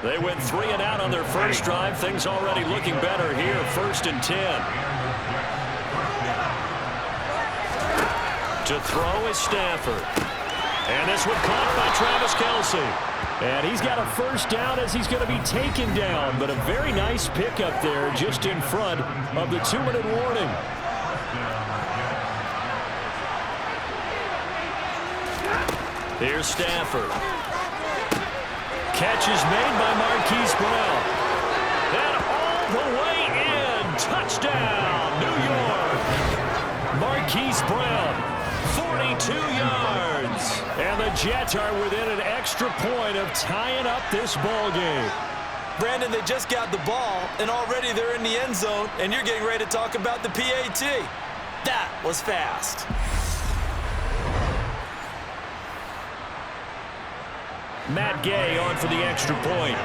They went 3 and out on their first drive. Things already looking better here. 1st and 10. To throw is Stafford. And this one caught by Travis Kelce. And he's got a first down as he's going to be taken down. But a very nice pickup there just in front of the 2-minute warning. Here's Stafford. Catch is made by Marquise Brown. And all the way in. Touchdown, New York. Marquise Brown. 42 yards. And the Jets are within an extra point of tying up this ball game. Brandon, they just got the ball, and already they're in the end zone, and you're getting ready to talk about the PAT. That was fast. Matt Gay on for the extra point.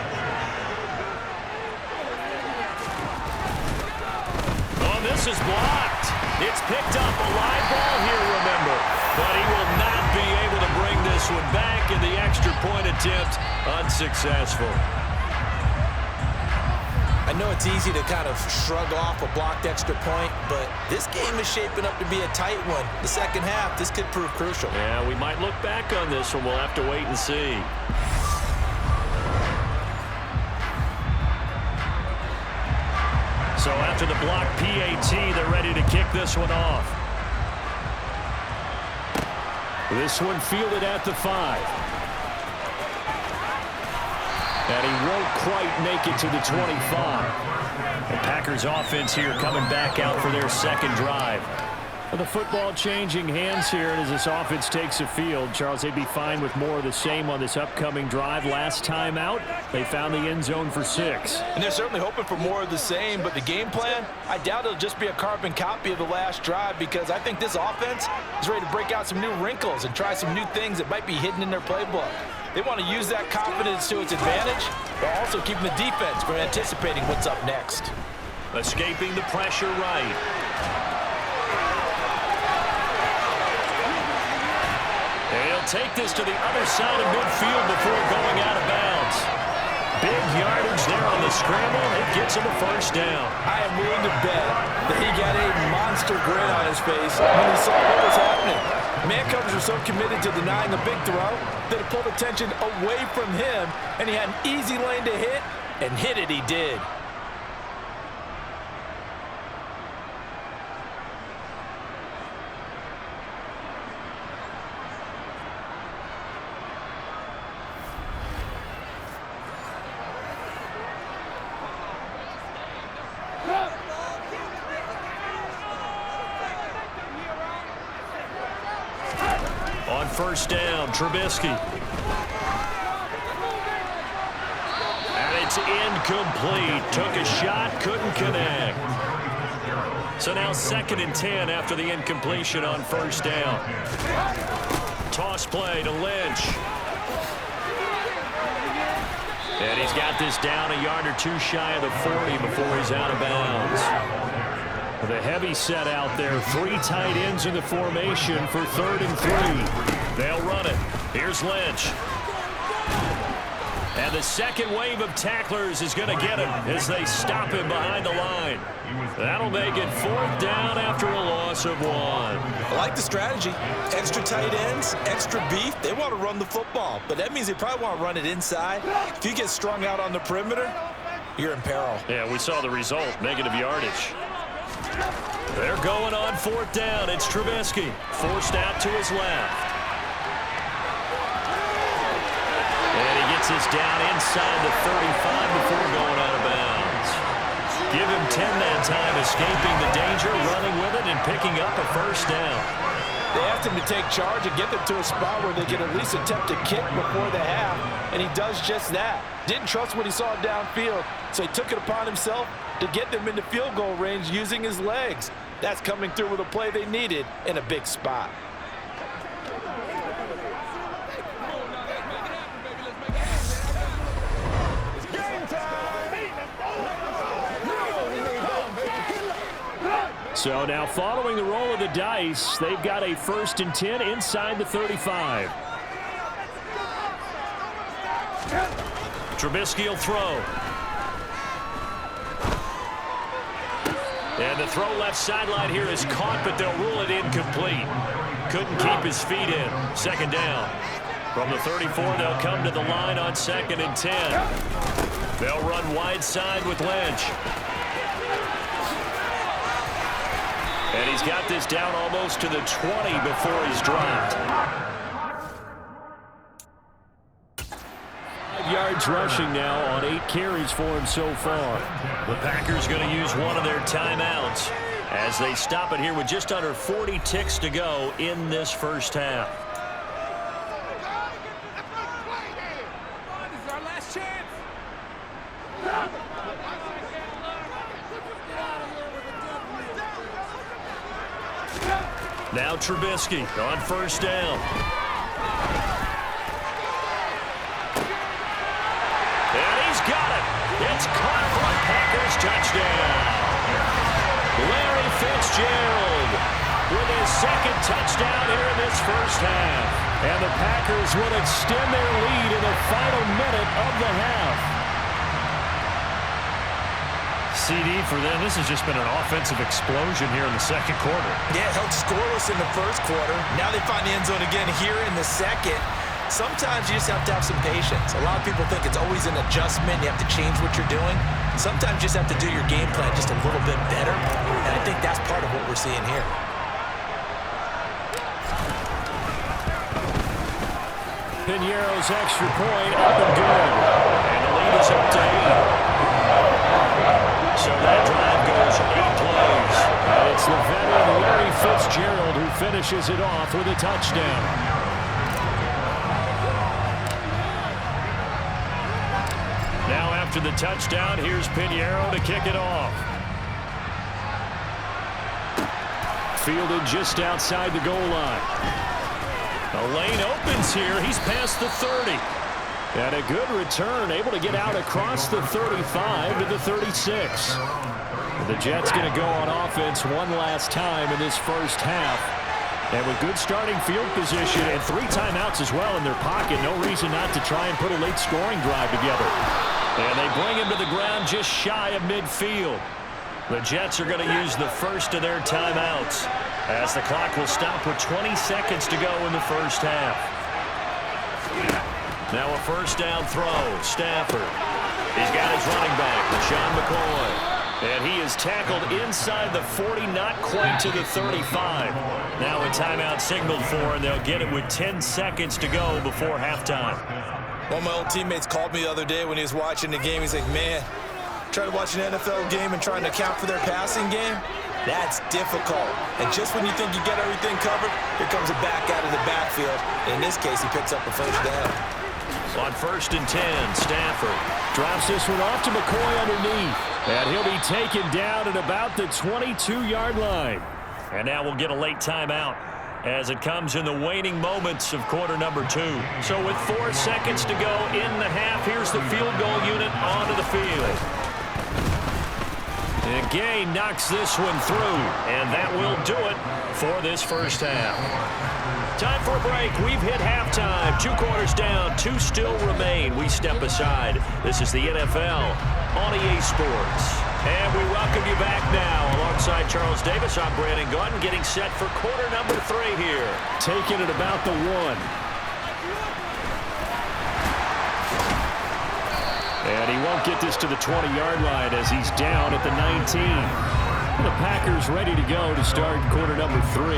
Oh, this is blocked. It's picked up. A live ball here, remember. But he will not be able to bring this one back, and the extra point attempt unsuccessful. I know it's easy to kind of shrug off a blocked extra point, but this game is shaping up to be a tight one. The second half, this could prove crucial. Yeah, we might look back on this one. We'll have to wait and see. So after the block PAT, they're ready to kick this one off. This one fielded at the 5. And he won't quite make it to the 25. The Packers offense here coming back out for their second drive. Well, the football changing hands here, and as this offense takes the field, Charles, they'd be fine with more of the same on this upcoming drive. Last time out, they found the end zone for 6. And they're certainly hoping for more of the same, but the game plan, I doubt it'll just be a carbon copy of the last drive, because I think this offense is ready to break out some new wrinkles and try some new things that might be hidden in their playbook. They want to use that confidence to its advantage, while also keeping the defense from anticipating what's up next. Escaping the pressure right. He'll take this to the other side of midfield before going out of bounds. Big yardage there on the scramble. It gets him a first down. I am willing to bet that he got a monster grin on his face when he saw what was happening. Man-covers were so committed to denying a big throw that it pulled attention away from him, and he had an easy lane to hit, and hit it he did. On first down, Trubisky. And it's incomplete. Took a shot, couldn't connect. So now 2nd and 10 after the incompletion on first down. Toss play to Lynch. And he's got this down a yard or two shy of the 40 before he's out of bounds. The heavy set out there. 3 tight ends in the formation for 3rd and 3. They'll run it. Here's Lynch. And the second wave of tacklers is going to get him as they stop him behind the line. That'll make it 4th down after a loss of 1. I like the strategy. Extra tight ends, extra beef. They want to run the football, but that means they probably want to run it inside. If you get strung out on the perimeter, you're in peril. Yeah, we saw the result. Negative yardage. They're going on 4th down. It's Trubisky. Forced out to his left. And he gets this down inside the 35 before going out of bounds. Give him 10 that time, escaping the danger, running with it, and picking up a first down. They asked him to take charge and get them to a spot where they could at least attempt to kick before the half, and he does just that. Didn't trust what he saw downfield, so he took it upon himself to get them into field goal range using his legs. That's coming through with a play they needed in a big spot. So now following the roll of the dice, they've got a 1st and 10 inside the 35. Trubisky will throw. And the throw left sideline here is caught, but they'll rule it incomplete. Couldn't keep his feet in. Second down. From the 34, they'll come to the line on 2nd and 10. They'll run wide side with Lynch. And he's got this down almost to the 20 before he's dropped. 5 yards rushing now on 8 carries for him so far. The Packers going to use one of their timeouts as they stop it here with just under 40 ticks to go in this first half. This is our last chance. Now Trubisky on first down. And he's got it. It's caught for a Packers touchdown. Larry Fitzgerald with his second touchdown here in this first half. And the Packers will extend their lead in the final minute of the half. CD for them, this has just been an offensive explosion here in the second quarter. Yeah, held scoreless in the first quarter. Now they find the end zone again here in the second. Sometimes you just have to have some patience. A lot of people think it's always an adjustment. You have to change what you're doing. Sometimes you just have to do your game plan just a little bit better. And I think that's part of what we're seeing here. Piñeiro's extra point up and good. And the lead is up to 8. So that drive goes 8 plays. And it's the veteran Larry Fitzgerald who finishes it off with a touchdown. Now after the touchdown, here's Piñeiro to kick it off. Fielded just outside the goal line. The lane opens here. He's past the 30. And a good return, able to get out across the 35 to the 36. The Jets going to go on offense one last time in this first half. And with good starting field position and 3 timeouts as well in their pocket, no reason not to try and put a late scoring drive together. And they bring him to the ground just shy of midfield. The Jets are going to use the first of their timeouts as the clock will stop with 20 seconds to go in the first half. Now a first down throw. Stafford. He's got his running back, Sean McCoy. And he is tackled inside the 40, not quite to the 35. Now a timeout signaled for, and they'll get it with 10 seconds to go before halftime. One of my old teammates called me the other day when he was watching the game. He's like, man, trying to watch an NFL game and trying to account for their passing game? That's difficult. And just when you think you get everything covered, here comes a back out of the backfield. In this case, he picks up a first down. On 1st and 10, Stafford drops this one off to McCoy underneath. And he'll be taken down at about the 22-yard line. And now we'll get a late timeout as it comes in the waning moments of quarter number 2. So with 4 seconds to go in the half, here's the field goal unit onto the field. And Gay knocks this one through, and that will do it for this first half. Time for a break. We've hit halftime. 2 quarters down, 2 still remain. We step aside. This is the NFL on EA Sports. And we welcome you back now. Alongside Charles Davis, I'm Brandon Gordon, getting set for quarter number 3 here. Taking it about the 1. And he won't get this to the 20-yard line as he's down at the 19. The Packers ready to go to start quarter number 3.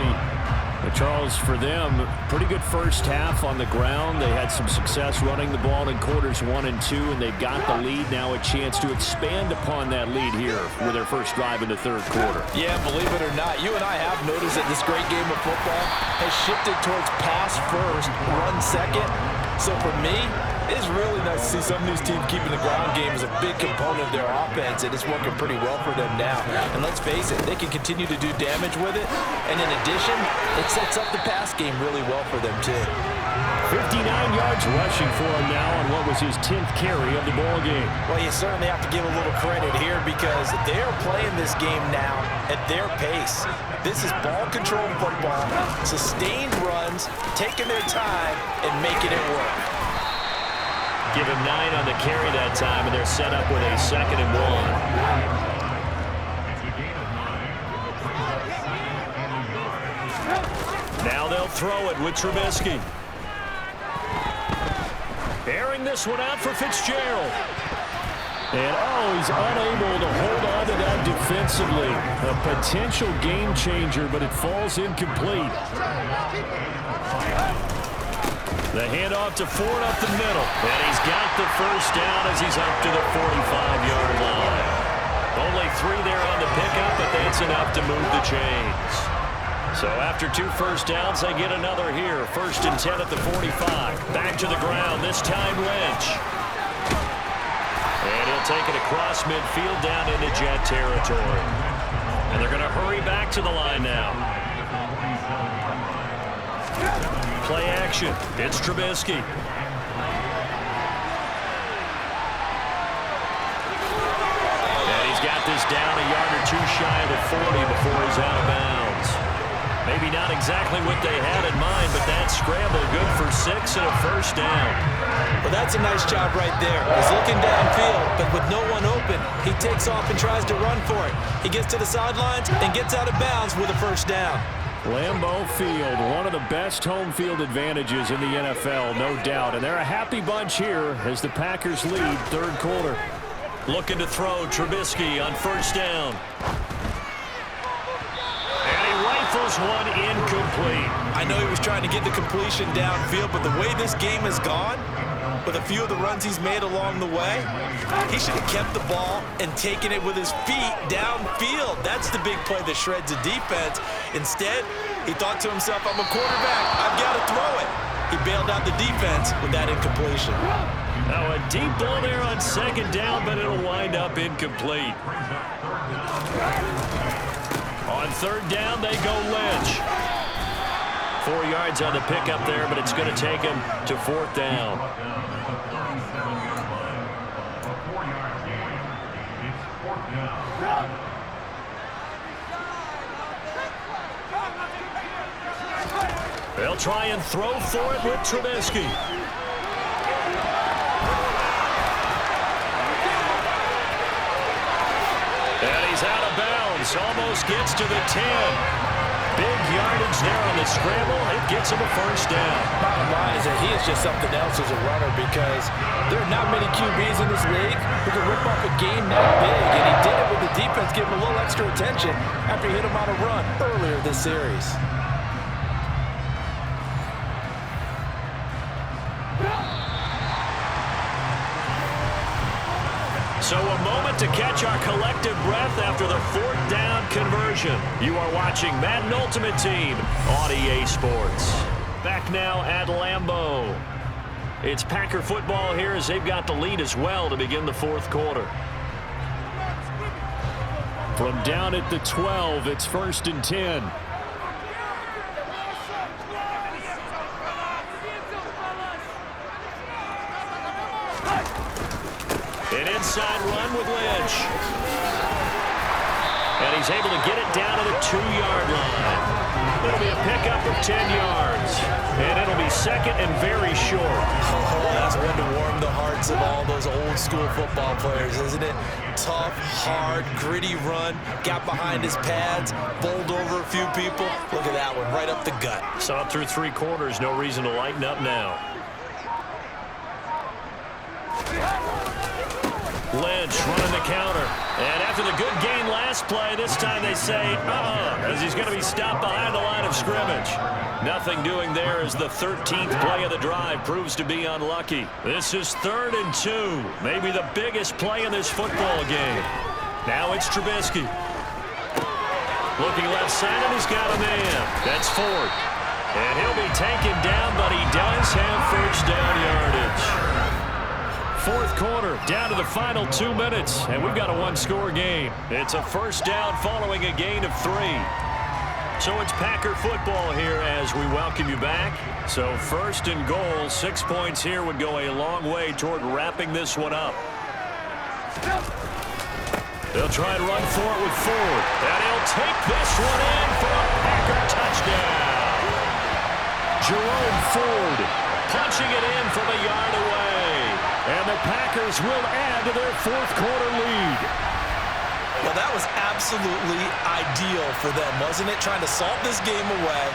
But Charles, for them, pretty good first half on the ground. They had some success running the ball in quarters 1 and 2, and they've got the lead. Now a chance to expand upon that lead here with their first drive in the 3rd quarter. Yeah, believe it or not, you and I have noticed that this great game of football has shifted towards pass first, run second. So for me, it's really nice to see some of these teams keeping the ground game as a big component of their offense, and it's working pretty well for them now. And let's face it, they can continue to do damage with it. And in addition, it sets up the pass game really well for them, too. 59 yards rushing for him now on what was his 10th carry of the ball game. Well, you certainly have to give a little credit here because they are playing this game now at their pace. This is ball-controlled football, sustained runs, taking their time, and making it work. Give him 9 on the carry that time, and they're set up with a 2nd and 1. Now they'll throw it with Trubisky. Airing this one out for Fitzgerald. And, he's unable to hold on to that defensively. A potential game changer, but it falls incomplete. The handoff to Ford up the middle. And he's got the first down as he's up to the 45-yard line. Only 3 there on the pickup, but that's enough to move the chains. So after 2 first downs, they get another here. 1st and 10 at the 45. Back to the ground, this time Lynch. And he'll take it across midfield down into Jet territory. And they're going to hurry back to the line now. Play action. It's Trubisky. And he's got this down a yard or 2 shy of the 40 before he's out of bounds. Maybe not exactly what they had in mind, but that scramble good for 6 and a first down. Well, that's a nice job right there. He's looking downfield, but with no one open, he takes off and tries to run for it. He gets to the sidelines and gets out of bounds with a first down. Lambeau Field, one of the best home field advantages in the NFL, no doubt. And they're a happy bunch here as the Packers lead 3rd quarter. Looking to throw Trubisky on 1st down. And he rifles one incomplete. I know he was trying to get the completion downfield, but the way this game has gone, with a few of the runs he's made along the way, he should have kept the ball and taken it with his feet downfield. That's the big play that shreds the defense. Instead, he thought to himself, I'm a quarterback, I've got to throw it. He bailed out the defense with that incompletion. Now a deep ball there on 2nd down, but it'll wind up incomplete. On 3rd down, they go Lynch. 4 yards on the pickup there, but it's going to take him to 4th down. They'll try and throw for it with Trubisky. And he's out of bounds. Almost gets to the 10. Big yardage there on the scramble. It gets him a first down. Bottom line is that he is just something else as a runner because there are not many QBs in this league who can rip off a game that big. And he did it with the defense giving him a little extra attention after he hit him on a run earlier this series. So a moment to catch our collective breath after the 4th down conversion. You are watching Madden Ultimate Team on EA Sports. Back now at Lambeau. It's Packer football here as they've got the lead as well to begin the 4th quarter. From down at the 12, it's 1st and 10. An inside run with Lynch. And he's able to get it down to the 2-yard line. It'll be a pickup of 10 yards. And it'll be 2nd and very short. Oh, that's one to warm the hearts of all those old school football players, isn't it? Tough, hard, gritty run. Got behind his pads, bowled over a few people. Look at that one, right up the gut. Saw it through 3 quarters. No reason to lighten up now. Lynch running the counter. And after the good gain last play, this time they say, as he's going to be stopped behind the line of scrimmage. Nothing doing there as the 13th play of the drive proves to be unlucky. This is 3rd and 2. Maybe the biggest play in this football game. Now it's Trubisky. Looking left side, and he's got a man. That's Ford. And he'll be taken down, but he does have first down yardage. 4th quarter, down to the final 2 minutes, and we've got a 1-score game. It's a first down following a gain of 3. So it's Packer football here as we welcome you back. So 1st and goal, 6 points here would go a long way toward wrapping this one up. They'll try and run for it with Ford, and he'll take this one in for a Packer touchdown. Jerome Ford punching it in from a yard away. And the Packers will add to their fourth quarter lead. Well, that was absolutely ideal for them, wasn't it? Trying to salt this game away.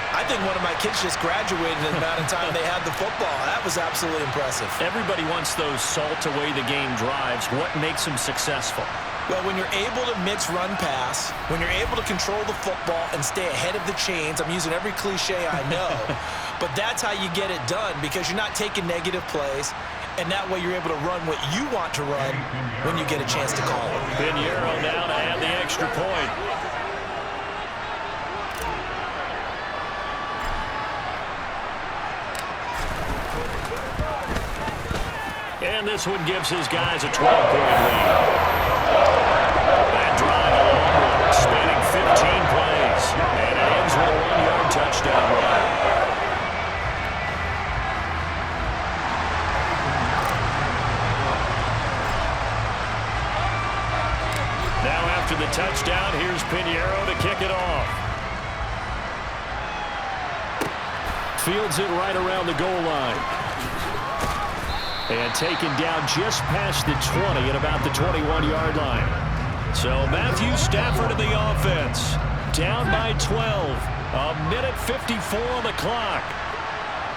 I think one of my kids just graduated in the amount of time they had the football. That was absolutely impressive. Everybody wants those salt away the game drives. What makes them successful? Well, when you're able to mix run-pass, when you're able to control the football and stay ahead of the chains, I'm using every cliche I know, but that's how you get it done because you're not taking negative plays, and that way you're able to run what you want to run when you get a chance to call it. Pinheiro now to add the extra point. And this one gives his guys a 12-point lead. That drive along, spanning 15 plays. And it ends with a 1-yard touchdown run. Now after the touchdown, here's Pinheiro to kick it off. Fields it right around the goal line. And taken down just past the 20 at about the 21-yard line. So Matthew Stafford in the offense. Down by 12. A minute 54 on the clock.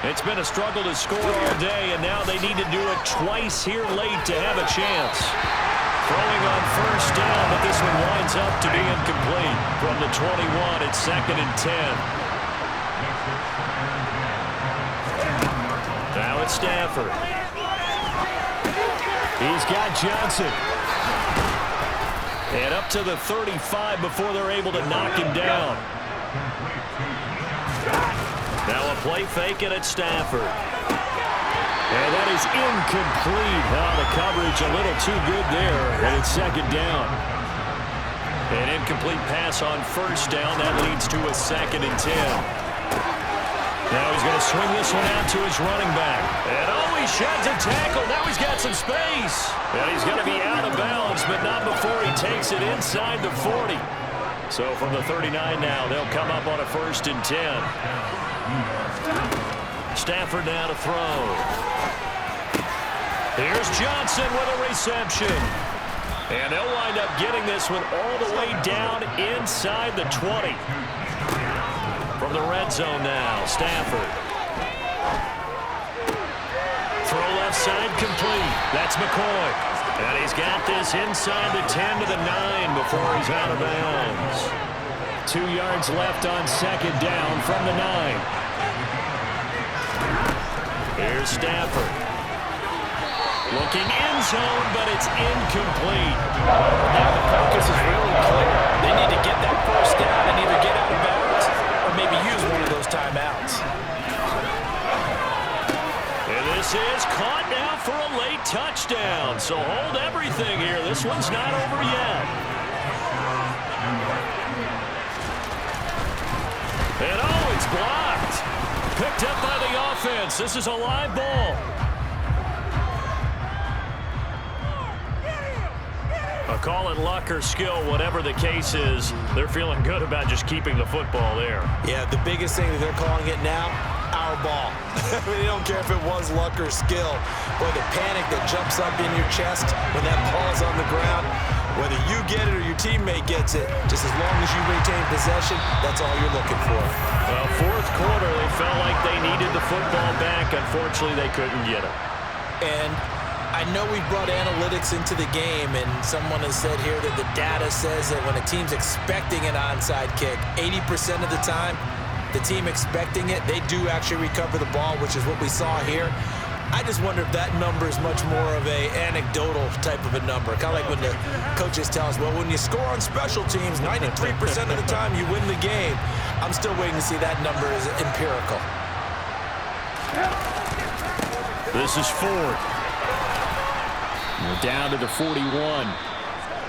It's been a struggle to score all day, and now they need to do it twice here late to have a chance. Throwing on first down, but this one winds up to be incomplete. From the 21, it's 2nd and 10. Now it's Stafford. He's got Johnson. And up to the 35 before they're able to knock him down. Now a play fake, and it's Stafford. And that is incomplete. Oh, the coverage a little too good there. And it's 2nd down. An incomplete pass on first down. That leads to a 2nd and 10. Now he's going to swing this one out to his running back. And oh, he sheds a tackle. Now he's got some space. And he's going to be out of bounds, but not before he takes it inside the 40. So from the 39 now, they'll come up on a 1st and 10. Stafford now to throw. Here's Johnson with a reception. And they'll wind up getting this one all the way down inside the 20. From the red zone now, Stafford. Throw left side complete. That's McCoy. And he's got this inside the 10 to the 9 before he's out of bounds. 2 yards left on 2nd down from the 9. Here's Stafford. Looking end zone, but it's incomplete. Now the focus is really clear. They need to get that first down and either get out of bounds or maybe use one of those timeouts. And this is caught now for a late touchdown. So hold everything here. This one's not over yet. And oh, it's blocked. Picked up by the offense. This is a live ball. Call it luck or skill, whatever the case is, they're feeling good about just keeping the football there. Yeah, the biggest thing that they're calling it now, our ball. They don't care if it was luck or skill. Boy, the panic that jumps up in your chest when that ball's on the ground, whether you get it or your teammate gets it, just as long as you maintain possession, that's all you're looking for. Well, fourth quarter, they felt like they needed the football back. Unfortunately, they couldn't get it. And I know we brought analytics into the game, and someone has said here that the data says that when a team's expecting an onside kick, 80% of the time, the team expecting it, they do actually recover the ball, which is what we saw here. I just wonder if that number is much more of a anecdotal type of a number. Kind of like when the coaches tell us, well, when you score on special teams, 93% of the time you win the game. I'm still waiting to see that number is empirical. This is Ford. We're down to the 41.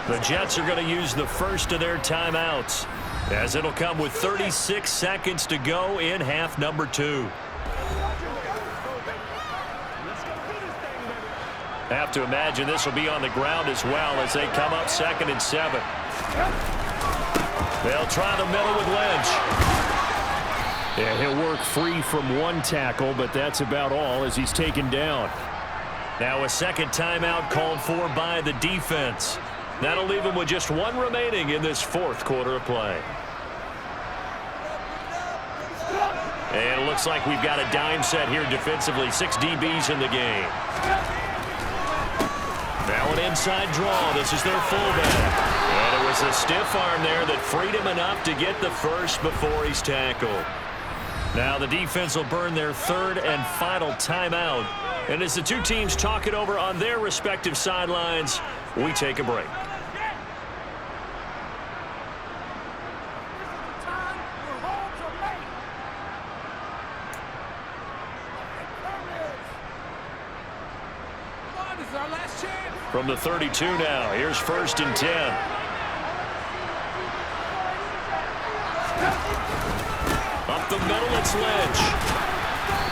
The Jets are going to use the first of their timeouts, as it'll come with 36 seconds to go in half number 2. Have to imagine this will be on the ground as well as they come up 2nd and 7. They'll try the middle with Lynch. Yeah, he'll work free from one tackle, but that's about all as he's taken down. Now a second timeout called for by the defense. That'll leave them with just one remaining in this fourth quarter of play. And it looks like we've got a dime set here defensively. 6 DBs in the game. Now an inside draw. This is their fullback. And it was a stiff arm there that freed him enough to get the first before he's tackled. Now the defense will burn their third and final timeout. And as the two teams talk it over on their respective sidelines, we take a break. From the 32 now, here's 1st and 10. Up the middle, it's Lynch.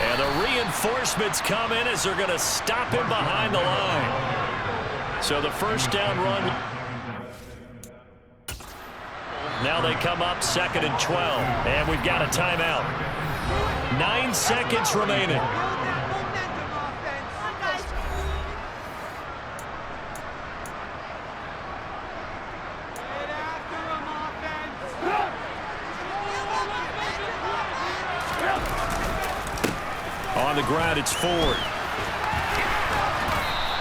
And the reinforcements come in as they're going to stop him behind the line. So the first down run. Now they come up 2nd and 12. And we've got a timeout. 9 seconds remaining. On the ground, it's Ford.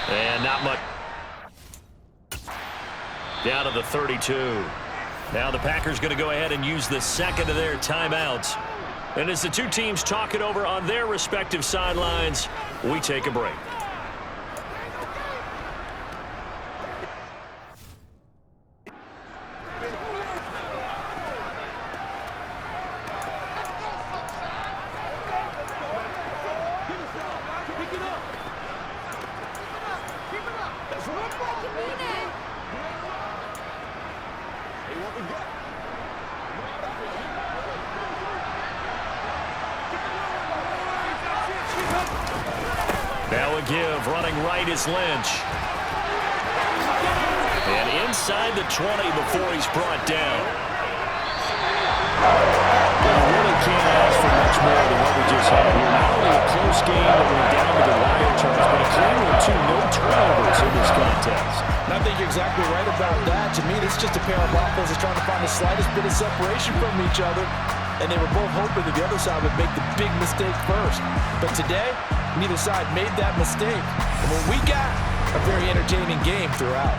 And not much. Down to the 32. Now the Packers going to go ahead and use the second of their timeouts. And as the two teams talk it over on their respective sidelines, we take a break. Now a give, running right is Lynch. And inside the 20 before he's brought down. Well, you really can't ask for much more than what we just had here. Not only a close game that went down to the wire terms, but a clean one, too. No turnovers in this contest. And I think you're exactly right about that. To me, this is just a pair of offenses trying to find the slightest bit of separation from each other. And they were both hoping that the other side would make the big mistake first. But today, neither side made that mistake. And what we got, a very entertaining game throughout.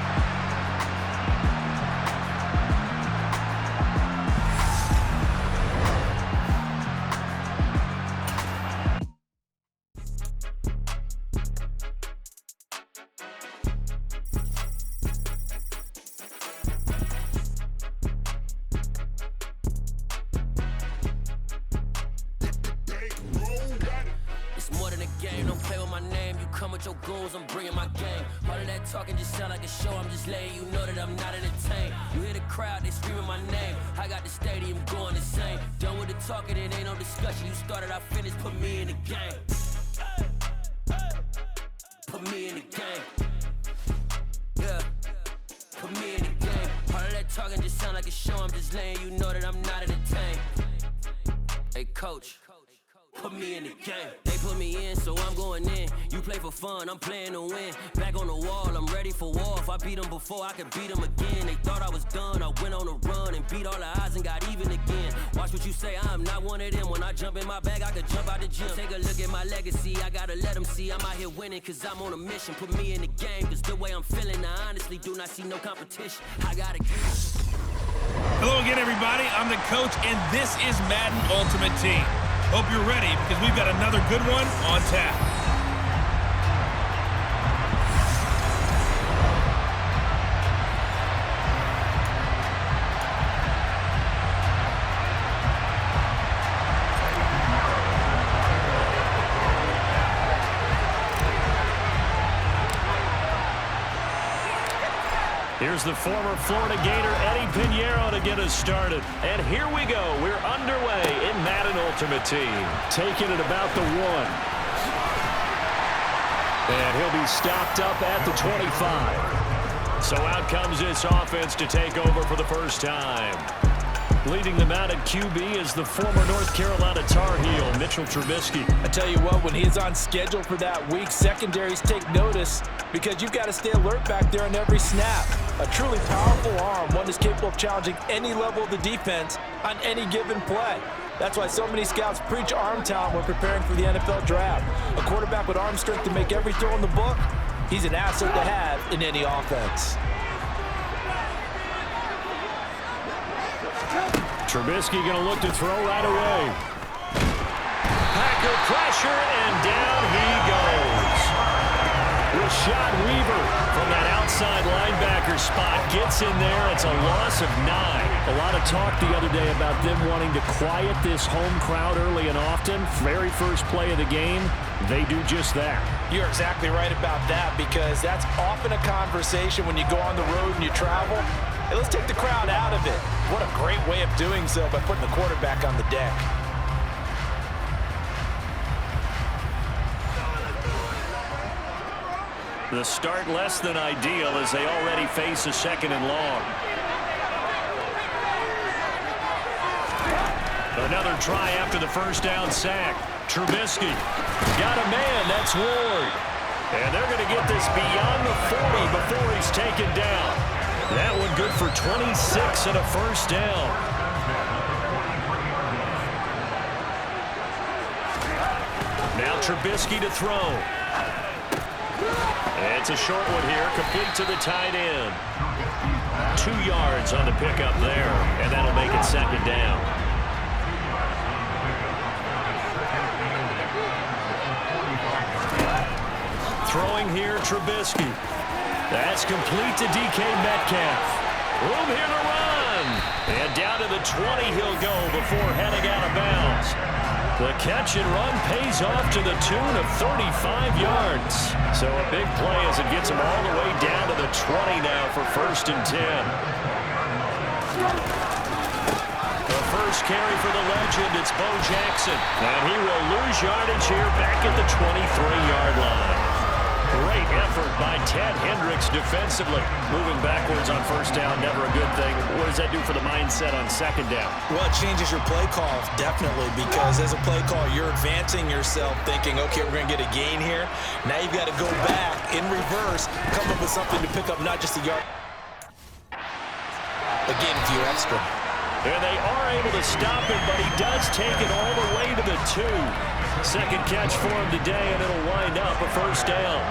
Your goals, I'm bringing my game. All of that talking just sound like a show. I'm just letting you know that I'm not entertained. You hear the crowd, they screaming my name. I got the stadium going insane. Done with the talking, it ain't no discussion. You started, I finished, put me in the game. Put me in the game. Yeah, put me in the game. All of that talking just sound like a show. I'm just letting you know that I'm not entertained. Hey, coach. Put me in the game. They put me in, so I'm going in. You play for fun, I'm playing to win. Back on the wall, I'm ready for war. If I beat them before, I could beat them again. They thought I was done, I went on a run and beat all the odds and got even again. Watch what you say, I'm not one of them. When I jump in my bag, I could jump out the gym. Take a look at my legacy, I gotta let them see I'm out here winning, cause I'm on a mission. Put me in the game, cause the way I'm feeling, I honestly do not see no competition. I gotta get. Hello again, everybody. I'm the coach, and this is Madden Ultimate Team. Hope you're ready, because we've got another good one on tap. Here's the former Florida Gator, Eddie Pinheiro, to get us started. And here we go. We're underway in Madden Ultimate Team. Taking it about the 1. And he'll be stopped up at the 25. So out comes this offense to take over for the first time. Leading them out at QB is the former North Carolina Tar Heel, Mitchell Trubisky. I tell you what, when he's on schedule for that week, secondaries take notice because you've got to stay alert back there on every snap. A truly powerful arm, one that's capable of challenging any level of the defense on any given play. That's why so many scouts preach arm talent when preparing for the NFL draft. A quarterback with arm strength to make every throw in the book, he's an asset to have in any offense. Trubisky going to look to throw right away. Packer pressure, and down he goes. Rashad Weaver from that outside linebacker spot gets in there. It's a loss of 9. A lot of talk the other day about them wanting to quiet this home crowd early and often. Very first play of the game, they do just that. You're exactly right about that, because that's often a conversation when you go on the road and you travel. Hey, let's take the crowd out of it. What a great way of doing so by putting the quarterback on the deck. The start less than ideal as they already face a 2nd and long. Another try after the first down sack. Trubisky got a man. That's Ward. And they're going to get this beyond the 40 before he's taken down. That one good for 26 and a first down. Now Trubisky to throw. It's a short one here, complete to the tight end. 2 yards on the pickup there, and that'll make it 2nd down. Throwing here, Trubisky. That's complete to DK Metcalf. Room here to run. And down to the 20 he'll go before heading out of bounds. The catch and run pays off to the tune of 35 yards. So a big play as it gets him all the way down to the 20 now for 1st and 10. The first carry for the legend, it's Bo Jackson. And he will lose yardage here back at the 23-yard line. Great effort by Ted Hendricks defensively. Moving backwards on 1st down, never a good thing. What does that do for the mindset on 2nd down? Well, it changes your play call, definitely, because as a play call, you're advancing yourself thinking, okay, we're going to get a gain here. Now you've got to go back in reverse, come up with something to pick up not just a yard. Again, a few extra. And they are able to stop him, but he does take it all the way to the 2. Second catch for him today, and it'll wind up a 1st down.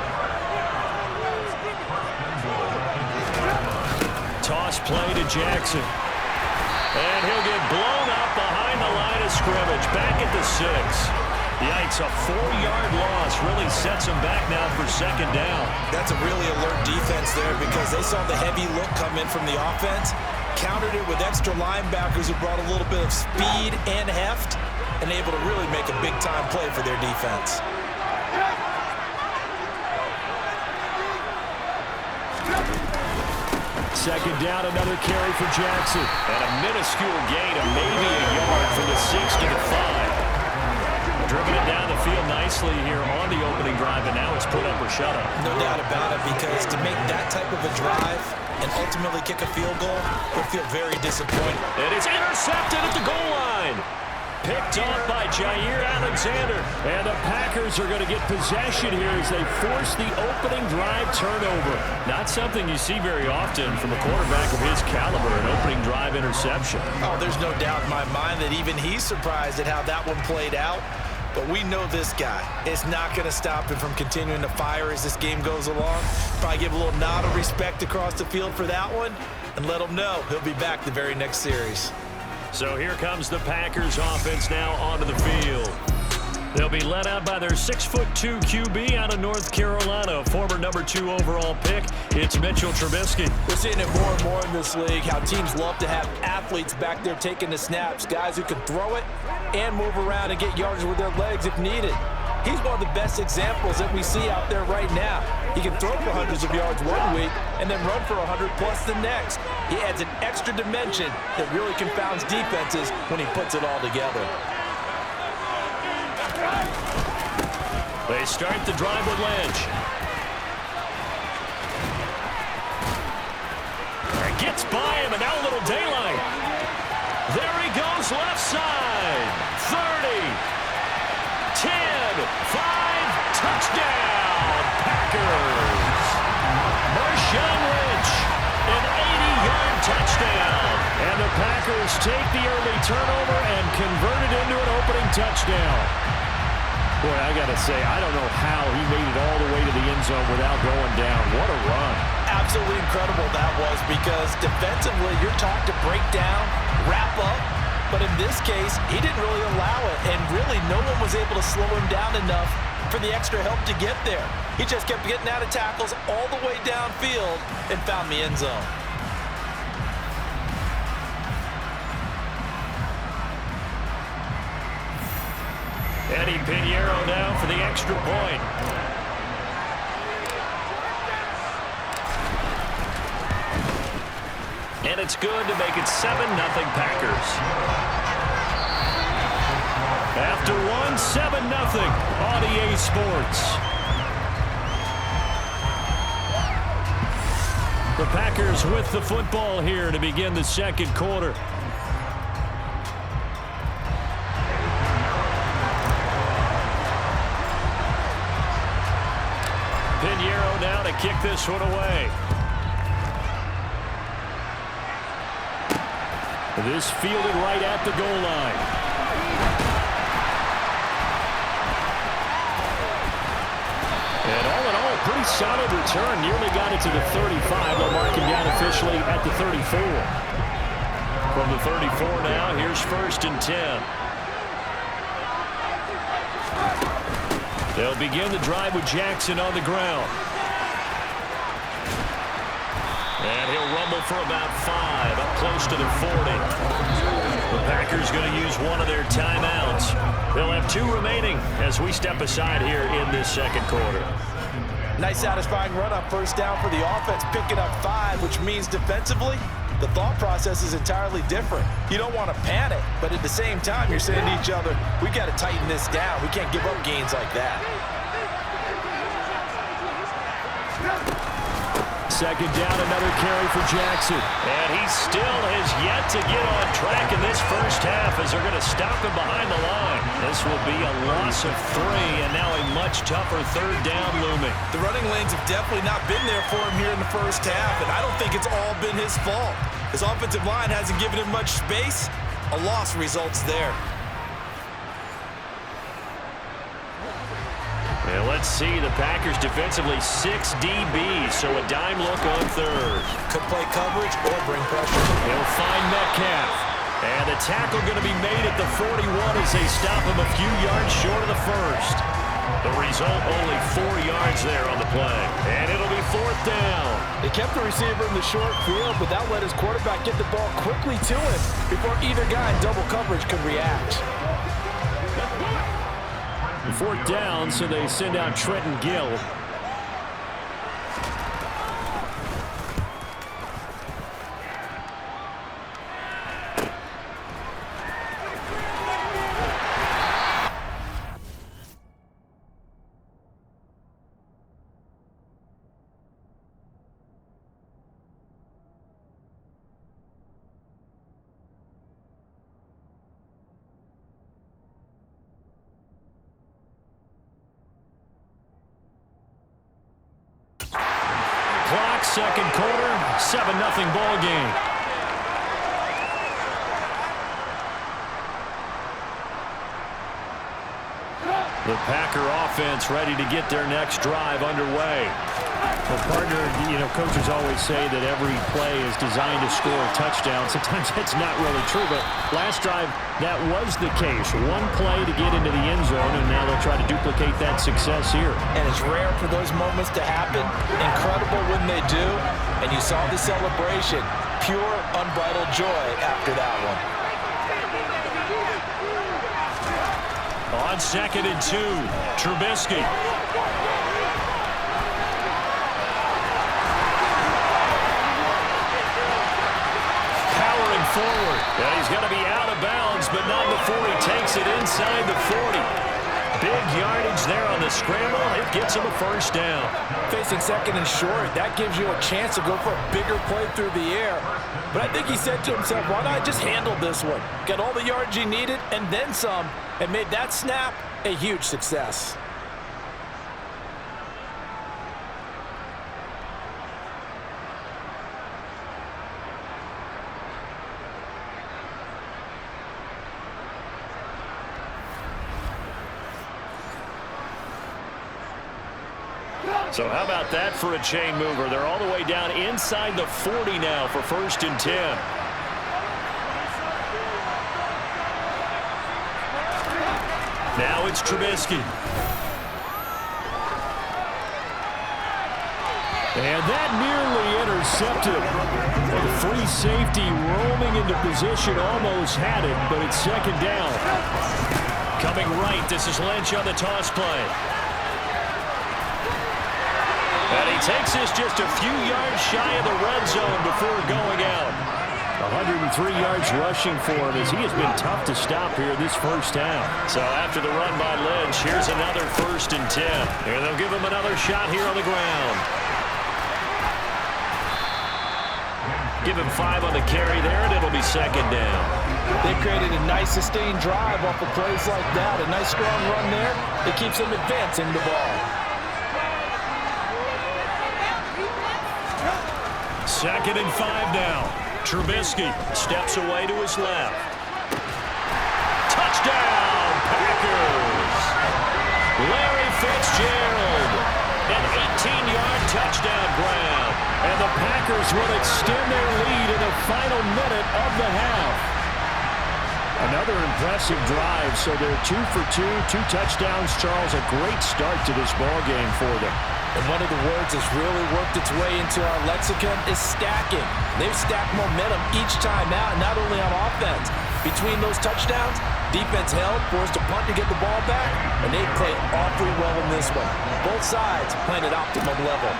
Toss play to Jackson. And he'll get blown up behind the line of scrimmage, back at the 6. Yikes, a 4-yard loss really sets him back now for 2nd down. That's a really alert defense there, because they saw the heavy look come in from the offense, countered it with extra linebackers who brought a little bit of speed and heft, and able to really make a big-time play for their defense. Second down, another carry for Jackson. And a minuscule gain of maybe a yard from the 6 to the 5. Driven it down the field nicely here on the opening drive, and now it's put up or shut up. No doubt about it, because to make that type of a drive and ultimately kick a field goal, will feel very disappointing. And it's intercepted at the goal line. Picked off by Jair Alexander. And the Packers are going to get possession here as they force the opening drive turnover. Not something you see very often from a quarterback of his caliber, an opening drive interception. Oh, there's no doubt in my mind that even he's surprised at how that one played out. But we know this guy is not going to stop him from continuing to fire as this game goes along. Probably give a little nod of respect across the field for that one and let him know he'll be back the very next series. So here comes the Packers offense now onto the field. They'll be led out by their 6'2" QB out of North Carolina, former number 2 overall pick. It's Mitchell Trubisky. We're seeing it more and more in this league, how teams love to have athletes back there taking the snaps, guys who can throw it and move around and get yardage with their legs if needed. He's one of the best examples that we see out there right now. He can throw for hundreds of yards one week and then run for 100+ the next. He adds an extra dimension that really confounds defenses when he puts it all together. They start the drive with Lynch. Gets by him, and now a little daylight. There left side. 30. 10. 5. Touchdown, Packers. Marshawn Lynch, an 80-yard touchdown. And the Packers take the early turnover and convert it into an opening touchdown. Boy, I got to say, I don't know how he made it all the way to the end zone without going down. What a run. Absolutely incredible that was, because defensively you're taught to break down, wrap up, but in this case he didn't really allow it, and really no one was able to slow him down enough for the extra help to get there. He just kept getting out of tackles all the way downfield and found the end zone. Eddie Pinheiro now for the extra point. And it's good to make it 7-0 Packers. After one, 7-0 on EA Sports. The Packers with the football here to begin the second quarter. Pinheiro now to kick this one away. This fielded right at the goal line. And all in all, pretty solid return. Nearly got it to the 35. They'll mark him down officially at the 34. From the 34 now, here's 1st and 10. They'll begin the drive with Jackson on the ground. And he'll rumble for about 5, up close to the 40. The Packers going to use one of their timeouts. They'll have 2 remaining as we step aside here in this second quarter. Nice satisfying run on 1st down for the offense, picking up 5, which means defensively the thought process is entirely different. You don't want to panic, but at the same time, you're saying to each other, we got to tighten this down. We can't give up gains like that. Second down, another carry for Jackson. And he still has yet to get on track in this first half as they're going to stop him behind the line. This will be a loss of 3, and now a much tougher 3rd down looming. The running lanes have definitely not been there for him here in the first half, and I don't think it's all been his fault. His offensive line hasn't given him much space. A loss results there. And let's see, the Packers defensively 6 DBs, so a dime look on 3rd. Could play coverage or bring pressure. He'll find Metcalf. And the tackle going to be made at the 41 as they stop him a few yards short of the 1st. The result, only 4 yards there on the play. And it'll be 4th down. They kept the receiver in the short field, but that let his quarterback get the ball quickly to him before either guy in double coverage could react. 4th down, so they send out Trenton Gill. Clock, second quarter, 7-0 ball game. The Packer offense ready to get their next drive underway. Well, partner, coaches always say that every play is designed to score a touchdown. Sometimes that's not really true, but last drive, that was the case. One play to get into the end zone, and now they'll try to duplicate that success here. And it's rare for those moments to happen. Incredible when they do. And you saw the celebration. Pure, unbridled joy after that one. On 2nd and 2, Trubisky. Powering forward. Yeah, he's going to be out of bounds, but not before he takes it inside the 40. Big yardage there on the scramble. It gets him a first down. Facing second and short, that gives you a chance to go for a bigger play through the air. But I think he said to himself, why not just handle this one? Got all the yards he needed and then some, and made that snap a huge success. So how about that for a chain mover? They're all the way down inside the 40 now for 1st and 10. Now it's Trubisky. And that nearly intercepted. The free safety roaming into position almost had it, but it's 2nd down. Coming right, this is Lynch on the toss play. And he takes this just a few yards shy of the red zone before going out. 103 yards rushing for him as he has been tough to stop here this first half. So after the run by Lynch, here's another 1st and 10. And they'll give him another shot here on the ground. Give him 5 on the carry there, and it'll be 2nd down. They created a nice sustained drive off of plays like that. A nice strong run there. It keeps them advancing the ball. 2nd and 5 now. Trubisky steps away to his left. Touchdown, Packers! Larry Fitzgerald, an 18-yard touchdown grab. And the Packers will extend their lead in the final minute of the half. Another impressive drive, so they're 2 for 2, 2 touchdowns. Charles, a great start to this ball game for them. And one of the words that's really worked its way into our lexicon is stacking. They've stacked momentum each time out, not only on offense. Between those touchdowns, defense held, forced a punt to get the ball back, and they played awfully well in this one. Both sides playing at optimum level.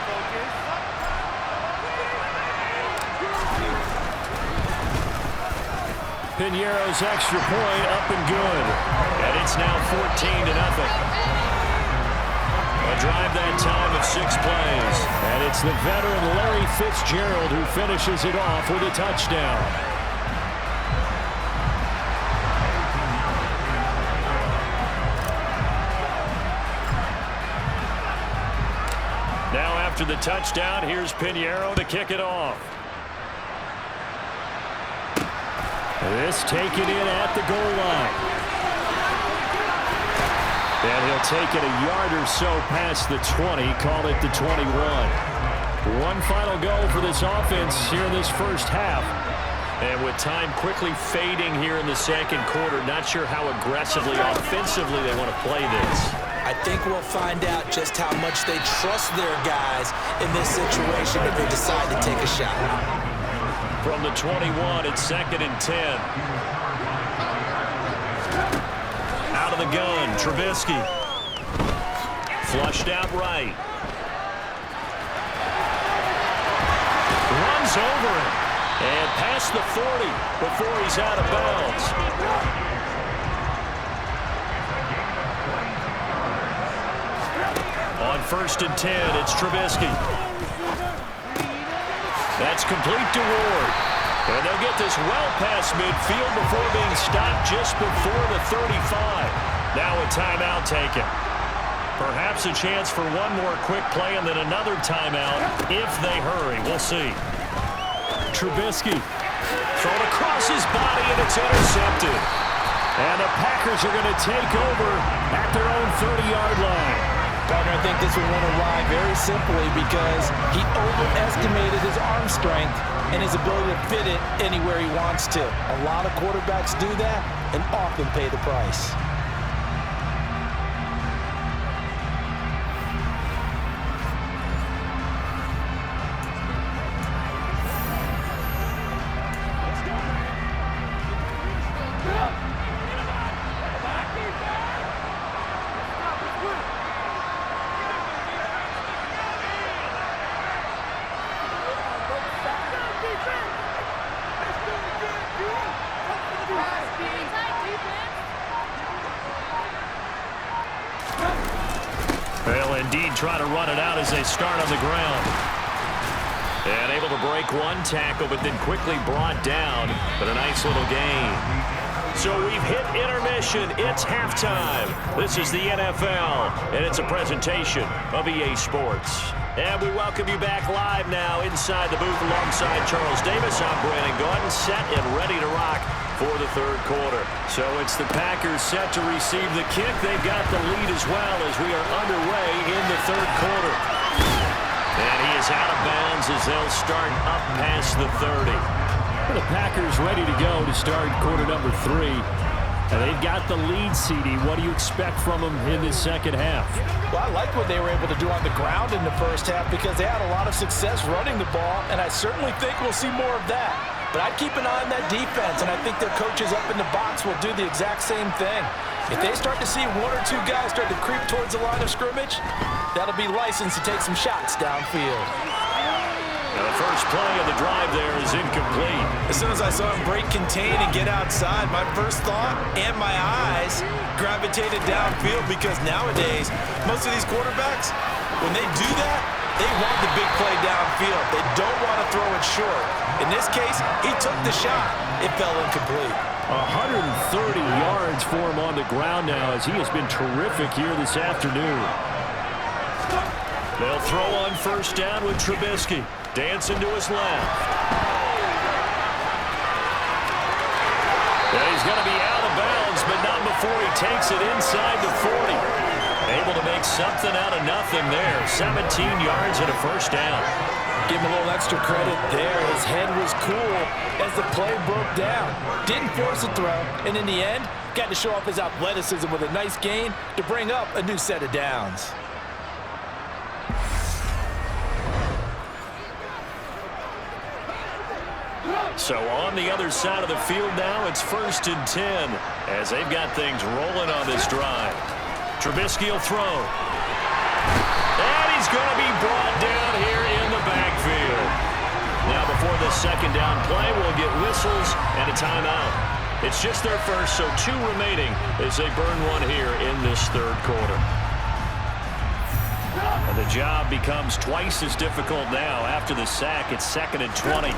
Piñeiro's extra point up and good. And it's now 14-0. A drive that time of 6 plays. And it's the veteran Larry Fitzgerald who finishes it off with a touchdown. Now after the touchdown, here's Piñeiro to kick it off. This taken in at the goal line. And he'll take it a yard or so past the 20, call it the 21. One final go for this offense here in this first half. And with time quickly fading here in the 2nd quarter, not sure how aggressively, offensively they want to play this. I think we'll find out just how much they trust their guys in this situation if they decide to take a shot. From the 21, it's 2nd and 10. Out of the gun, Trubisky. Flushed out right. Runs over it. And past the 40 before he's out of bounds. On 1st and 10, it's Trubisky. That's complete to Ward. And they'll get this well past midfield before being stopped just before the 35. Now a timeout taken. Perhaps a chance for one more quick play and then another timeout if they hurry. We'll see. Trubisky thrown across his body, and it's intercepted. And the Packers are going to take over at their own 30-yard line. Partner, I think this one went awry very simply because he overestimated his arm strength and his ability to fit it anywhere he wants to. A lot of quarterbacks do that and often pay the price. try to run it out as they start on the ground. And able to break one tackle, but then quickly brought down. But a nice little gain. So we've hit intermission. It's halftime. This is the NFL, and it's a presentation of EA Sports. And we welcome you back live now inside the booth alongside Charles Davis. I'm Brandon Gordon, set and ready to rock for the third quarter. So it's the Packers set to receive the kick. They've got the lead as well as we are underway in the third quarter. And he is out of bounds as they'll start up past the 30. The Packers ready to go to start quarter number 3. And they've got the lead, CD. What do you expect from them in this second half? Well, I like what they were able to do on the ground in the first half because they had a lot of success running the ball, and I certainly think we'll see more of that. But I'd keep an eye on that defense, and I think their coaches up in the box will do the exact same thing. If they start to see one or two guys start to creep towards the line of scrimmage, that'll be license to take some shots downfield. Now the first play of the drive there is incomplete. As soon as I saw him break contain and get outside, my first thought and my eyes gravitated downfield because nowadays, most of these quarterbacks, when they do that, they want the big play downfield. They don't want to throw it short. In this case, he took the shot. It fell incomplete. 130 yards for him on the ground now as he has been terrific here this afternoon. They'll throw on first down with Trubisky. Dancing to his left. And he's going to be out of bounds, but not before he takes it inside the 40. Able to make something out of nothing there. 17 yards and a first down. Give him a little extra credit there. His head was cool as the play broke down. Didn't force a throw, and in the end, got to show off his athleticism with a nice gain to bring up a new set of downs. So on the other side of the field now, it's 1st and 10 as they've got things rolling on this drive. Trubisky will throw. And he's going to be brought down here in the backfield. Now before the second down play, we'll get whistles and a timeout. It's just their first, so 2 remaining as they burn one here in this third quarter. And the job becomes twice as difficult now after the sack. It's 2nd and 20.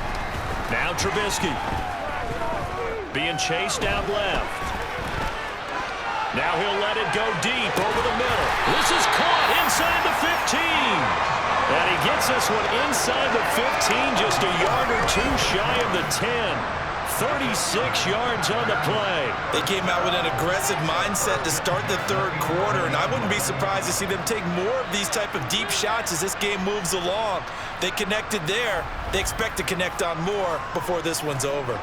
Now Trubisky being chased out left. Now he'll let it go deep over the middle. This is caught inside the 15. And he gets this one inside the 15, just a yard or 2 shy of the 10. 36 yards on the play. They came out with an aggressive mindset to start the third quarter, and I wouldn't be surprised to see them take more of these type of deep shots as this game moves along. They connected there. They expect to connect on more before this one's over.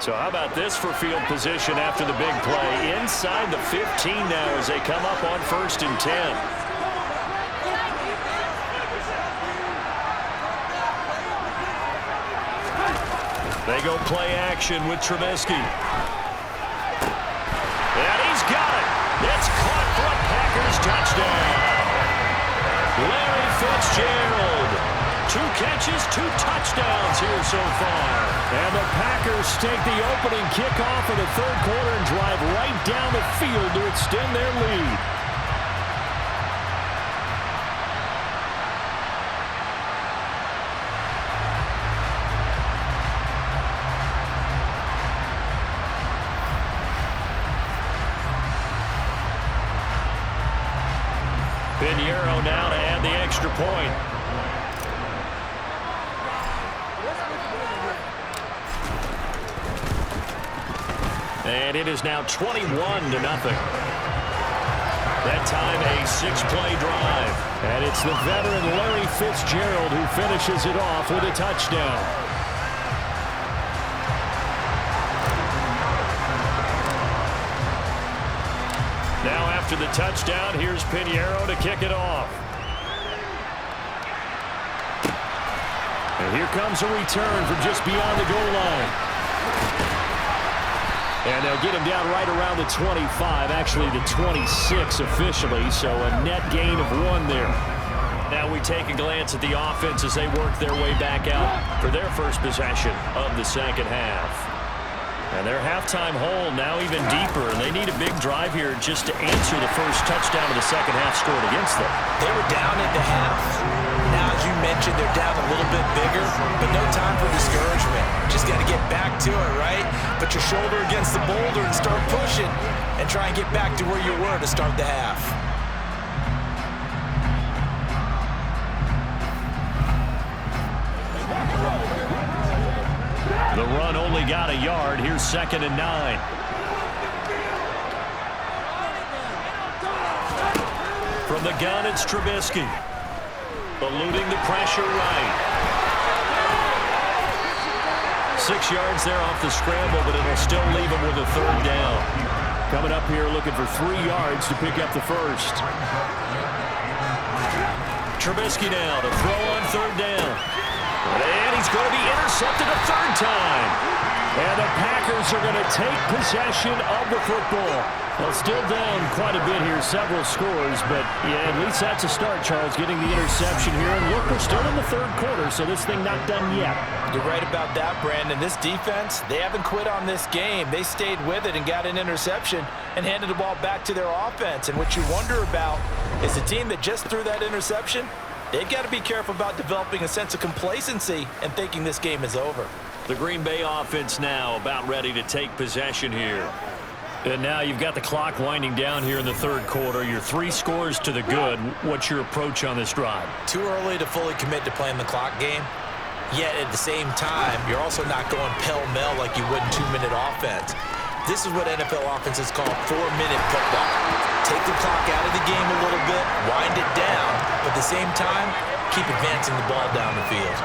So how about this for field position after the big play? Inside the 15 now as they come up on 1st and 10. They go play action with Trubisky. And he's got it. It's caught for a Packers touchdown. Larry Fitzgerald. 2 catches, 2 touchdowns here so far. And the Packers take the opening kickoff of the third quarter and drive right down the field to extend their lead. Pinheiro now to add the extra point. And it is now 21-0. That time a 6-play drive. And it's the veteran Larry Fitzgerald who finishes it off with a touchdown. Now after the touchdown, here's Pinheiro to kick it off. And here comes a return from just beyond the goal line. And they'll get him down right around the 25, actually the 26 officially, so a net gain of 1 there. Now we take a glance at the offense as they work their way back out for their first possession of the second half. And their halftime hole now even deeper, and they need a big drive here just to answer the first touchdown of the second half scored against them. They were down at the half. Now, as you mentioned, they're down a little bit bigger, but no time for discouragement. Just got to get back to it, right? Put your shoulder against the boulder and start pushing and try and get back to where you were to start the half. The run only got a yard. Here's 2nd and 9. From the gun, it's Trubisky. Eluding the pressure right. 6 yards there off the scramble, but it'll still leave him with a 3rd down. Coming up here looking for 3 yards to pick up the first. Trubisky now to throw on 3rd down. And he's going to be intercepted a 3rd time. And the Packers are going to take possession of the football. Well, still down quite a bit here, several scores, but yeah, at least that's a start, Charles, getting the interception here. And look, we're still in the 3rd quarter, so this thing not done yet. You're right about that, Brandon. This defense, they haven't quit on this game. They stayed with it and got an interception and handed the ball back to their offense. And what you wonder about is the team that just threw that interception, they've got to be careful about developing a sense of complacency and thinking this game is over. The Green Bay offense now about ready to take possession here. And now you've got the clock winding down here in the 3rd quarter. You're 3 scores to the good. What's your approach on this drive? Too early to fully commit to playing the clock game. Yet at the same time, you're also not going pell-mell like you would in 2-minute offense. This is what NFL offenses call 4-minute football. Take the clock out of the game a little bit, wind it down, but at the same time, keep advancing the ball down the field.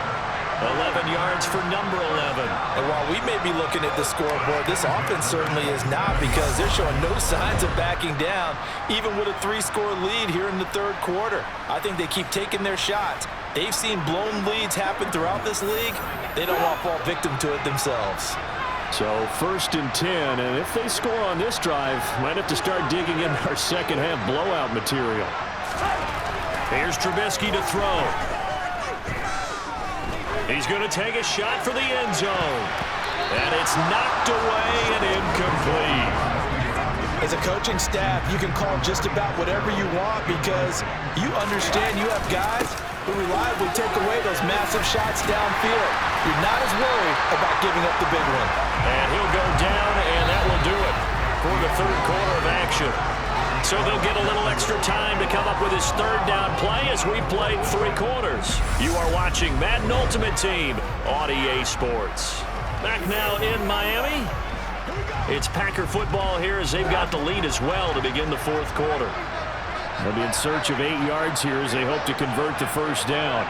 11 yards for number 11. And while we may be looking at the scoreboard, this offense certainly is not, because they're showing no signs of backing down, even with a 3-score lead here in the 3rd quarter. I think they keep taking their shots. They've seen blown leads happen throughout this league. They don't want to fall victim to it themselves. So 1st and 10, and if they score on this drive, might have to start digging in our second half blowout material. Here's Trubisky to throw. He's going to take a shot for the end zone. And it's knocked away and incomplete. As a coaching staff, you can call just about whatever you want, because you understand you have guys who reliably take away those massive shots downfield. You're not as worried about giving up the big one. And he'll go down, and that will do it for the 3rd quarter of action. So they'll get a little extra time to come up with his 3rd down play as we played 3 quarters. You are watching Madden Ultimate Team on EA Sports. Back now in Miami. It's Packer football here as they've got the lead as well to begin the 4th quarter. They'll be in search of 8 yards here as they hope to convert the 1st down.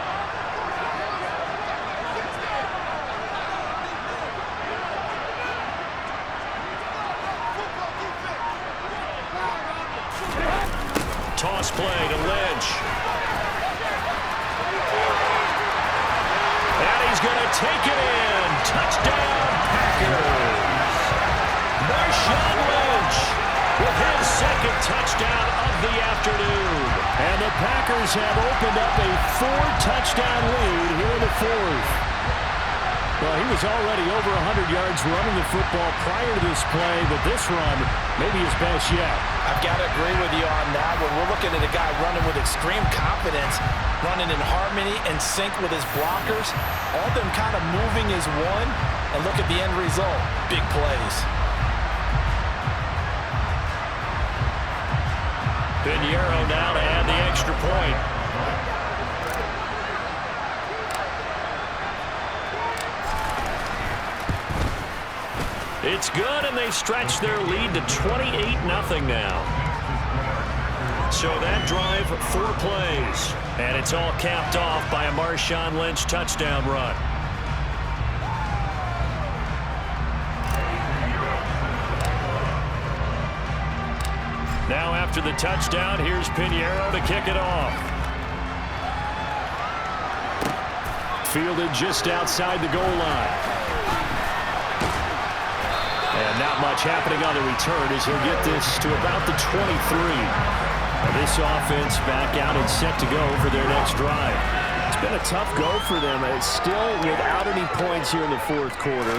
Toss play to Lynch. And he's going to take it in. Touchdown, Packers. Marshawn Lynch with his 2nd touchdown of the afternoon. And the Packers have opened up a 4-touchdown lead here in the 4th. Well, he was already over 100 yards running the football prior to this play, but this run may be his best yet. I've got to agree with you on that one. We're looking at a guy running with extreme confidence, running in harmony and sync with his blockers, all of them kind of moving as one, and look at the end result. Big plays. Pinheiro now to add the extra point. It's good, and they stretch their lead to 28-0 now. So that drive, 4 plays. And it's all capped off by a Marshawn Lynch touchdown run. Now after the touchdown, here's Pinheiro to kick it off. Fielded just outside the goal line. And not much happening on the return as he'll get this to about the 23. This offense back out and set to go for their next drive. It's been a tough go for them. It's still without any points here in the fourth quarter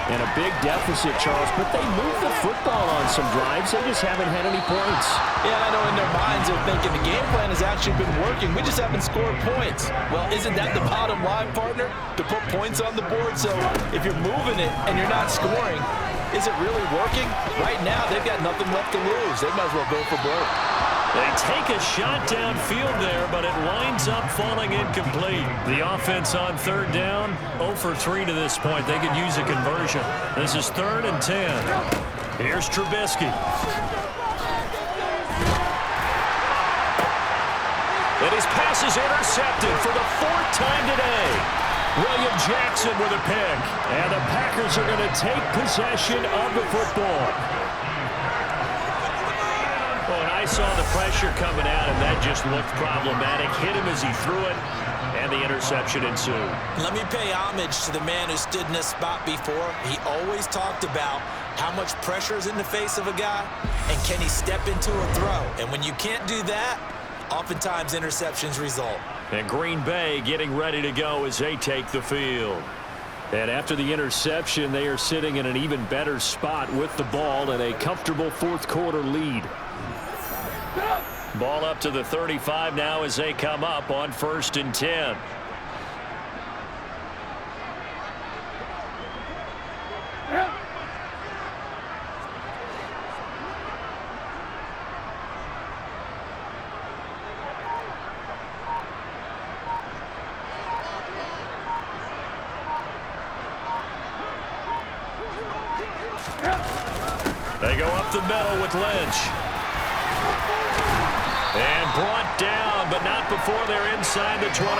and a big deficit, Charles, but they moved the football on some drives. They just haven't had any points. Yeah, I know in their minds they're thinking the game plan has actually been working. We just haven't scored points. Well, isn't that the bottom line, partner? To put points on the board. So if you're moving it and you're not scoring, is it really working? Right now, they've got nothing left to lose. They might as well go for broke. They take a shot downfield there, but it winds up falling incomplete. The offense on third down, 0 for 3 to this point. They could use a conversion. This is 3rd and 10. Here's Trubisky. And his pass is intercepted for the 4th time today. William Jackson with a pick. And the Packers are going to take possession of the football. Well, and I saw the pressure coming out, and that just looked problematic. Hit him as he threw it, and the interception ensued. Let me pay homage to the man who stood in this spot before. He always talked about how much pressure is in the face of a guy, and can he step into a throw. And when you can't do that, oftentimes interceptions result. And Green Bay getting ready to go as they take the field. And after the interception, they are sitting in an even better spot with the ball and a comfortable fourth quarter lead. Ball up to the 35 now as they come up on 1st and 10. They go up the middle with Lynch. And brought down, but not before they're inside the 25.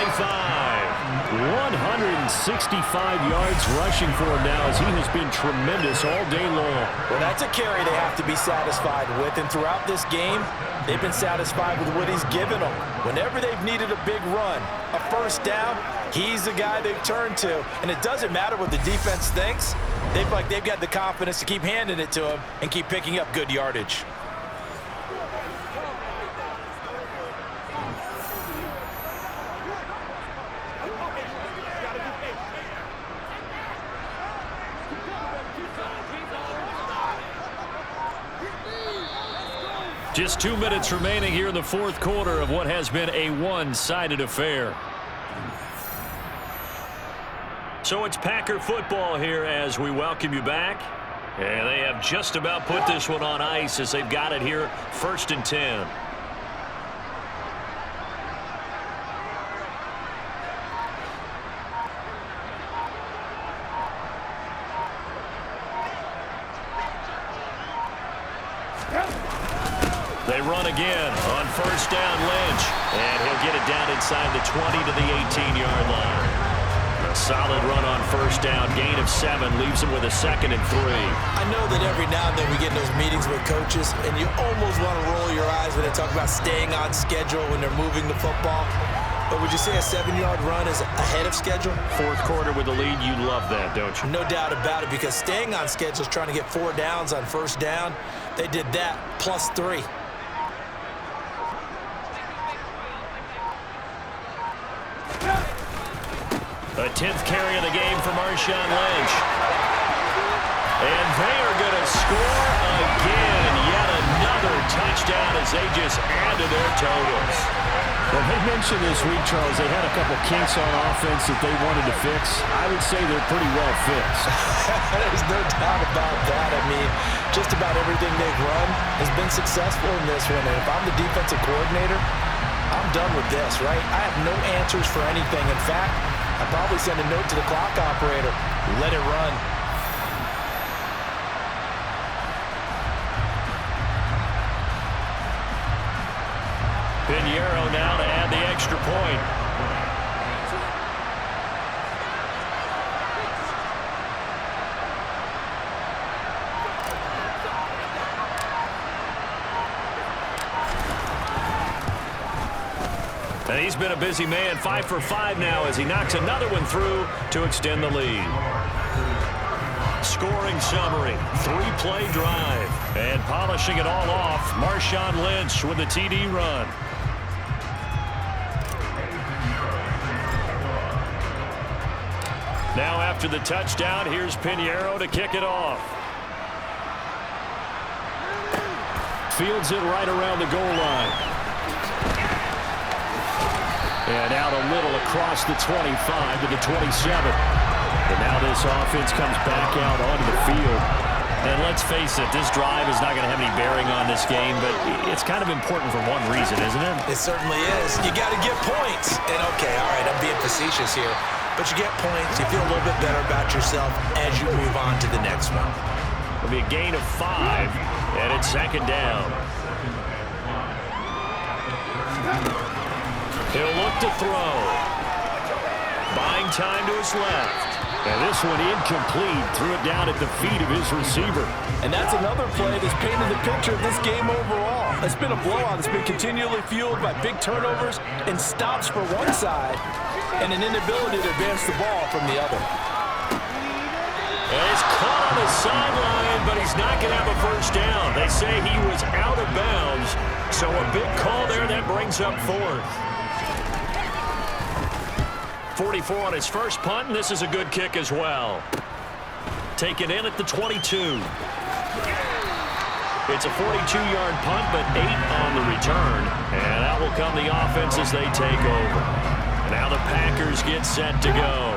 165 yards rushing for him now as he has been tremendous all day long. Well, that's a carry they have to be satisfied with. And throughout this game, they've been satisfied with what he's given them. Whenever they've needed a big run, a first down, he's the guy they've turned to. And it doesn't matter what the defense thinks. They've got the confidence to keep handing it to him and keep picking up good yardage. Just 2 minutes remaining here in the fourth quarter of what has been a one-sided affair. So it's Packer football here as we welcome you back. And they have just about put this one on ice as they've got it here, 1st and 10. They run again on 1st down, Lynch. And he'll get it down inside the 20 to the 18-yard line. A solid run on 1st down, gain of 7, leaves him with a 2nd and 3. I know that every now and then we get in those meetings with coaches, and you almost want to roll your eyes when they talk about staying on schedule when they're moving the football. But would you say a 7-yard run is ahead of schedule? Fourth quarter with the lead, you love that, don't you? No doubt about it, because staying on schedule is trying to get 4 downs on 1st down. They did that, plus 3. A 10th carry of the game for Marshawn Lynch. And they are going to score again. Yet another touchdown as they just add to their totals. Well, they mentioned this week, Charles, they had a couple kinks on offense that they wanted to fix. I would say they're pretty well fixed. There's no doubt about that. I mean, just about everything they've run has been successful in this one. And if I'm the defensive coordinator, I'm done with this, right? I have no answers for anything. In fact, I'd probably send a note to the clock operator. Let it run. Pinheiro now to add the extra point. And he's been a busy man, 5 for 5 now as he knocks another one through to extend the lead. Scoring summary, 3-play drive. And polishing it all off, Marshawn Lynch with a TD run. Now after the touchdown, here's Pinheiro to kick it off. Fields it right around the goal line. And out a little across the 25 to the 27. And now this offense comes back out onto the field. And let's face it, this drive is not going to have any bearing on this game, but it's kind of important for one reason, isn't it? It certainly is. You got to get points. And okay, all right, I'm being facetious here. But you get points, you feel a little bit better about yourself as you move on to the next one. It'll be a gain of 5, and it's second down. He'll look to throw. Buying time to his left. And this one incomplete. Threw it down at the feet of his receiver. And that's another play that's painted the picture of this game overall. It's been a blowout. It's been continually fueled by big turnovers and stops for one side and an inability to advance the ball from the other. And he's caught on the sideline, but he's not going to have a first down. They say he was out of bounds, so a big call there that brings up 4th. 44 on his first punt, and this is a good kick as well. Taken in at the 22. It's a 42-yard punt, but 8 on the return. And out will come the offense as they take over. Now the Packers get set to go.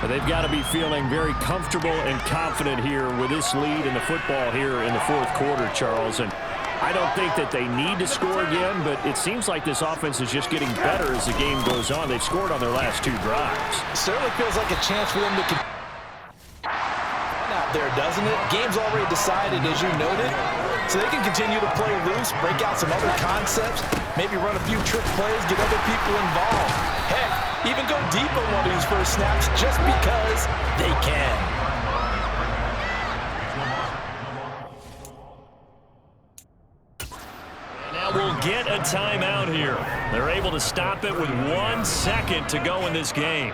They've got to be feeling very comfortable and confident here with this lead in the football here in the 4th quarter, Charles. And I don't think that they need to score again, but it seems like this offense is just getting better as the game goes on. They've scored on their last 2 drives. Certainly feels like a chance for them to out there, doesn't it? Game's already decided, as you noted, so they can continue to play loose, break out some other concepts, maybe run a few trick plays, get other people involved. Heck, even go deep on one of these first snaps just because they can. Will get a timeout here. They're able to stop it with 1 second to go in this game.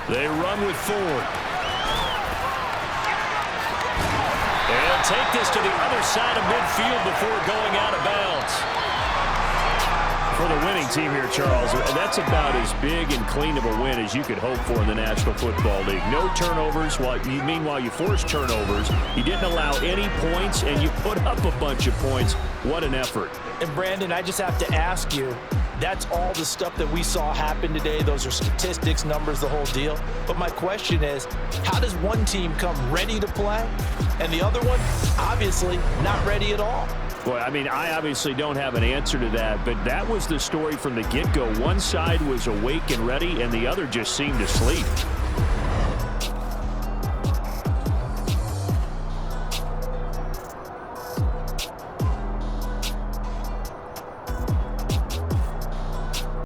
They run with Ford. And take this to the other side of midfield before going out of bounds. For the winning team here, Charles, that's about as big and clean of a win as you could hope for in the National Football League. No turnovers. Meanwhile, you forced turnovers. You didn't allow any points, and you put up a bunch of points. What an effort. And, Brandon, I just have to ask you, that's all the stuff that we saw happen today. Those are statistics, numbers, the whole deal. But my question is, how does one team come ready to play and the other one, obviously, not ready at all? Well, I mean, I obviously don't have an answer to that, but that was the story from the get-go. One side was awake and ready, and the other just seemed to sleep.